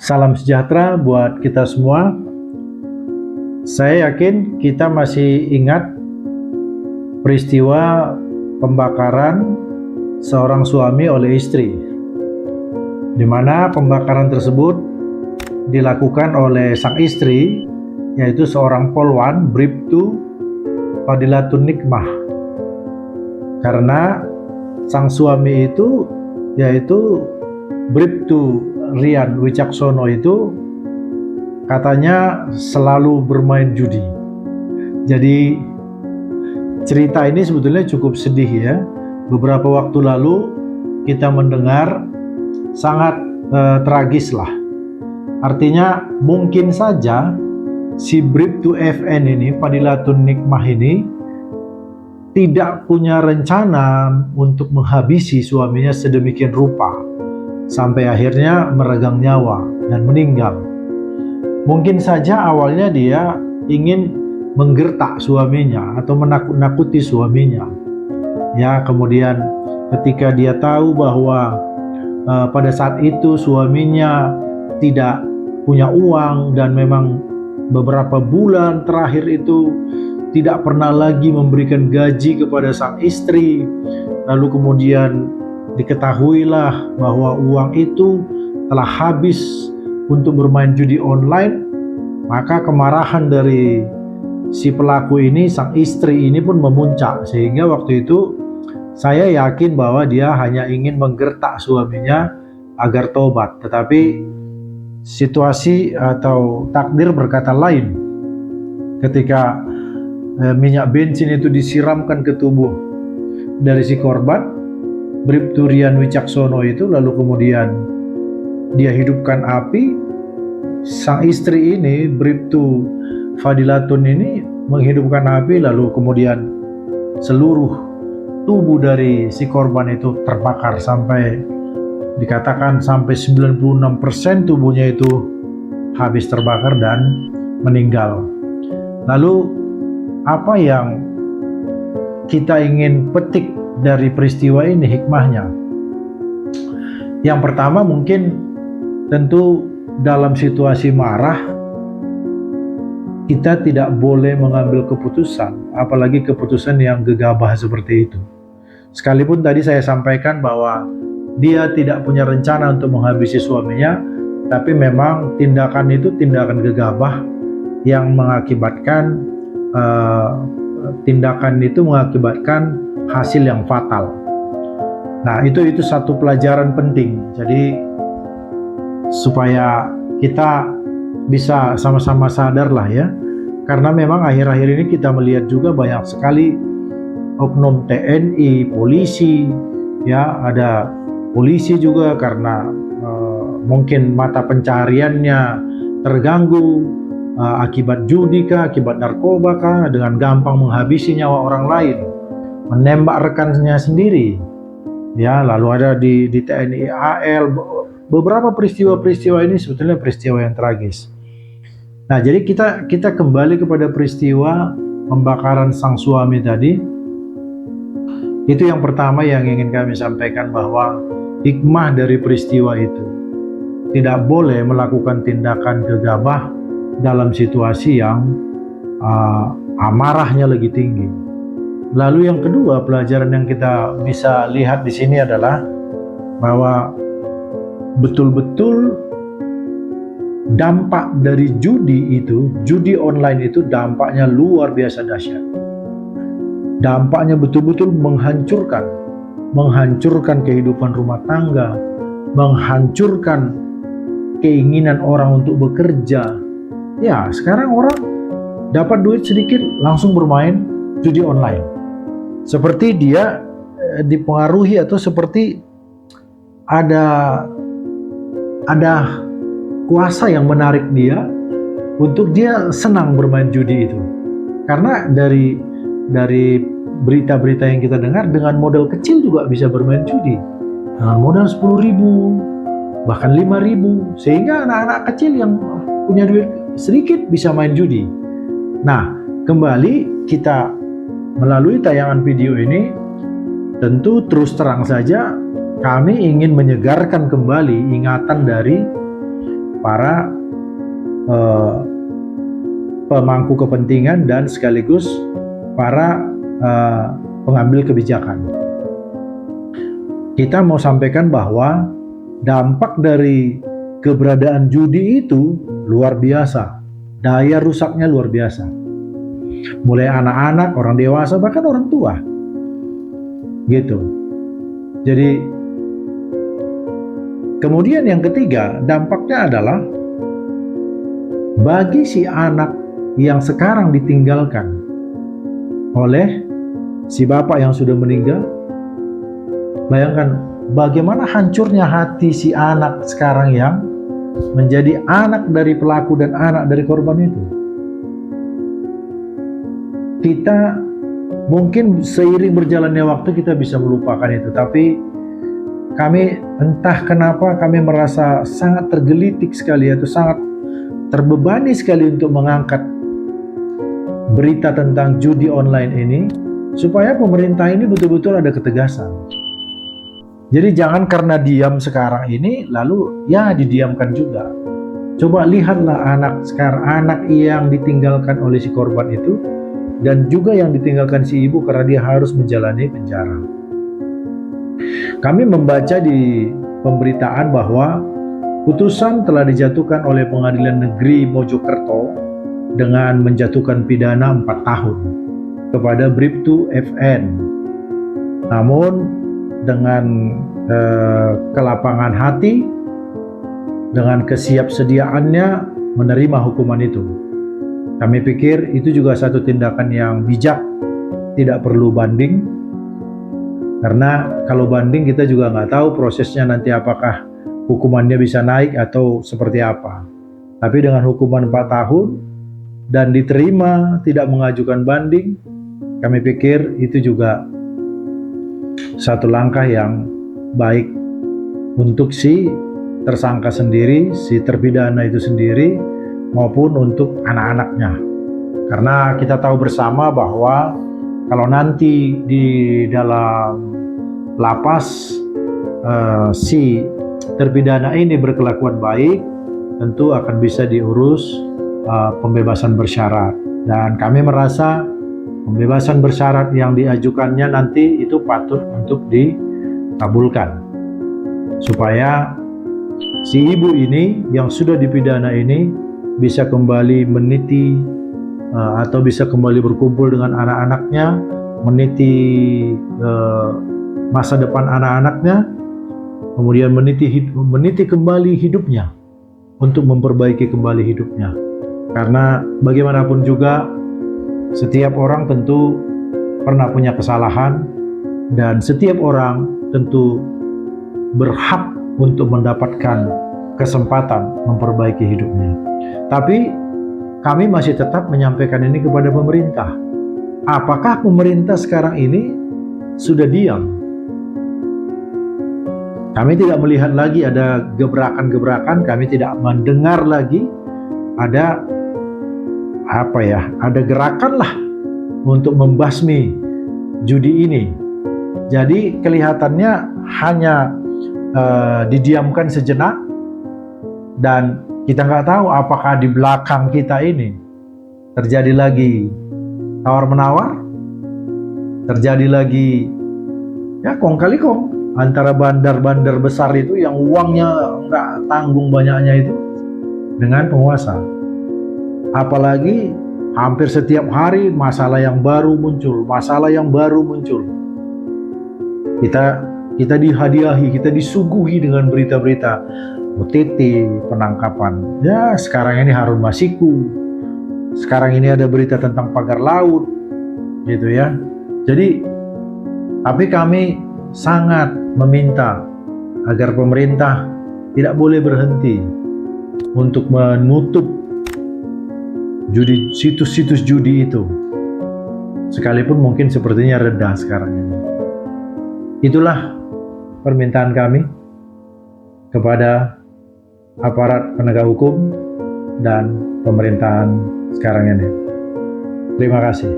Salam sejahtera buat kita semua. Saya yakin kita masih ingat peristiwa pembakaran seorang suami oleh istri, di mana pembakaran tersebut dilakukan oleh sang istri, yaitu seorang polwan, Bribtu Fadilatun Nikmah. Karena sang suami itu, yaitu Bribtu Rian Wicaksono, itu katanya selalu bermain judi. Jadi cerita ini sebetulnya cukup sedih ya. Beberapa waktu lalu kita mendengar sangat tragis lah. Artinya mungkin saja si Bribtu FN ini, Fadilatun Nikmah ini, tidak punya rencana untuk menghabisi suaminya sedemikian rupa sampai akhirnya meregang nyawa dan meninggal. Mungkin saja awalnya dia ingin menggertak suaminya atau menakut-nakuti suaminya. Ya, kemudian ketika dia tahu bahwa pada saat itu suaminya tidak punya uang dan memang beberapa bulan terakhir itu tidak pernah lagi memberikan gaji kepada sang istri, lalu kemudian diketahuilah bahwa uang itu telah habis untuk bermain judi online, maka kemarahan dari si pelaku ini, sang istri ini pun memuncak, sehingga waktu itu saya yakin bahwa dia hanya ingin menggertak suaminya agar tobat. Tetapi situasi atau takdir berkata lain. Ketika minyak bensin itu disiramkan ke tubuh dari si korban, Bribtu Rian Wicaksono itu, lalu kemudian dia hidupkan api. Sang istri ini, Bribtu Fadilatun ini, menghidupkan api, lalu kemudian seluruh tubuh dari si korban itu terbakar sampai dikatakan sampai 96% tubuhnya itu habis terbakar dan meninggal. Lalu apa yang kita ingin petik dari peristiwa ini, hikmahnya? Yang pertama, mungkin tentu dalam situasi marah kita tidak boleh mengambil keputusan, apalagi keputusan yang gegabah seperti itu. Sekalipun tadi saya sampaikan bahwa dia tidak punya rencana untuk menghabisi suaminya, tapi memang tindakan itu tindakan gegabah yang mengakibatkan hasil yang fatal. Nah, itu satu pelajaran penting. Jadi supaya kita bisa sama-sama sadar lah ya, karena memang akhir-akhir ini kita melihat juga banyak sekali oknum TNI, polisi, ya, ada polisi juga karena mungkin mata pencariannya terganggu akibat judi kah, akibat narkoba kah, dengan gampang menghabisi nyawa orang lain, menembak rekannya sendiri. Ya, lalu ada di TNI AL. Beberapa peristiwa-peristiwa ini sebetulnya peristiwa yang tragis. Nah, jadi kita kembali kepada peristiwa pembakaran sang suami tadi. Itu yang pertama yang ingin kami sampaikan, bahwa hikmah dari peristiwa itu tidak boleh melakukan tindakan gegabah dalam situasi yang amarahnya lagi tinggi. Lalu yang kedua, pelajaran yang kita bisa lihat di sini adalah bahwa betul-betul dampak dari judi online itu dampaknya luar biasa dahsyat. Dampaknya betul-betul menghancurkan kehidupan rumah tangga, menghancurkan keinginan orang untuk bekerja. Ya, sekarang orang dapat duit sedikit langsung bermain judi online. Seperti dia dipengaruhi atau seperti ada kuasa yang menarik dia untuk dia senang bermain judi itu. Karena dari berita-berita yang kita dengar, dengan modal kecil juga bisa bermain judi. Dengan modal 10.000, bahkan 5.000, sehingga anak-anak kecil yang punya duit sedikit bisa main judi. Nah, kembali kita melalui tayangan video ini, tentu terus terang saja kami ingin menyegarkan kembali ingatan dari para pemangku kepentingan dan sekaligus para pengambil kebijakan. Kita mau sampaikan bahwa dampak dari keberadaan judi itu luar biasa, daya rusaknya luar biasa. Mulai anak-anak, orang dewasa, bahkan orang tua. Gitu. Jadi, kemudian yang ketiga, dampaknya adalah bagi si anak yang sekarang ditinggalkan oleh si bapak yang sudah meninggal, bayangkan bagaimana hancurnya hati si anak sekarang yang menjadi anak dari pelaku dan anak dari korban itu. Kita mungkin seiring berjalannya waktu kita bisa melupakan itu, tapi kami entah kenapa kami merasa sangat tergelitik sekali atau sangat terbebani sekali untuk mengangkat berita tentang judi online ini, supaya pemerintah ini betul-betul ada ketegasan. Jadi jangan karena diam sekarang ini lalu ya didiamkan juga. Coba lihatlah anak yang ditinggalkan oleh si korban itu, dan juga yang ditinggalkan si ibu karena dia harus menjalani penjara. Kami membaca di pemberitaan bahwa putusan telah dijatuhkan oleh Pengadilan Negeri Mojokerto dengan menjatuhkan pidana 4 tahun kepada Bribtu FN. Namun dengan kelapangan hati, dengan kesiapsediaannya menerima hukuman itu. Kami pikir itu juga satu tindakan yang bijak, tidak perlu banding. Karena kalau banding kita juga nggak tahu prosesnya nanti apakah hukumannya bisa naik atau seperti apa. Tapi dengan hukuman 4 tahun dan diterima tidak mengajukan banding, kami pikir itu juga satu langkah yang baik untuk si tersangka sendiri, si terpidana itu sendiri, maupun untuk anak-anaknya. Karena kita tahu bersama bahwa kalau nanti di dalam lapas si terpidana ini berkelakuan baik, tentu akan bisa diurus pembebasan bersyarat. Dan kami merasa pembebasan bersyarat yang diajukannya nanti itu patut untuk dikabulkan, supaya si ibu ini yang sudah dipidana ini bisa kembali meniti atau bisa kembali berkumpul dengan anak-anaknya, meniti masa depan anak-anaknya, kemudian meniti kembali hidupnya untuk memperbaiki kembali hidupnya. Karena bagaimanapun juga setiap orang tentu pernah punya kesalahan, dan setiap orang tentu berhak untuk mendapatkan kesempatan memperbaiki hidupnya. Tapi kami masih tetap menyampaikan ini kepada pemerintah. Apakah pemerintah sekarang ini sudah diam? Kami tidak melihat lagi ada gebrakan-gebrakan, kami tidak mendengar lagi ada ada gerakan lah untuk membasmi judi ini. Jadi kelihatannya hanya didiamkan sejenak, dan kita nggak tahu apakah di belakang kita ini terjadi lagi tawar-menawar, terjadi lagi ya kong kali kong antara bandar-bandar besar itu yang uangnya nggak tanggung banyaknya itu dengan penguasa. Apalagi hampir setiap hari masalah yang baru muncul, masalah yang baru muncul. Kita dihadiahi, kita disuguhi dengan berita-berita OTT, penangkapan. Ya, sekarang ini Harun Masiku. Sekarang ini ada berita tentang pagar laut, gitu ya. Jadi, tapi kami sangat meminta agar pemerintah tidak boleh berhenti untuk menutup situs-situs judi itu, sekalipun mungkin sepertinya reda sekarang ini. Itulah permintaan kami kepada aparat penegak hukum dan pemerintahan sekarang ini. Terima kasih.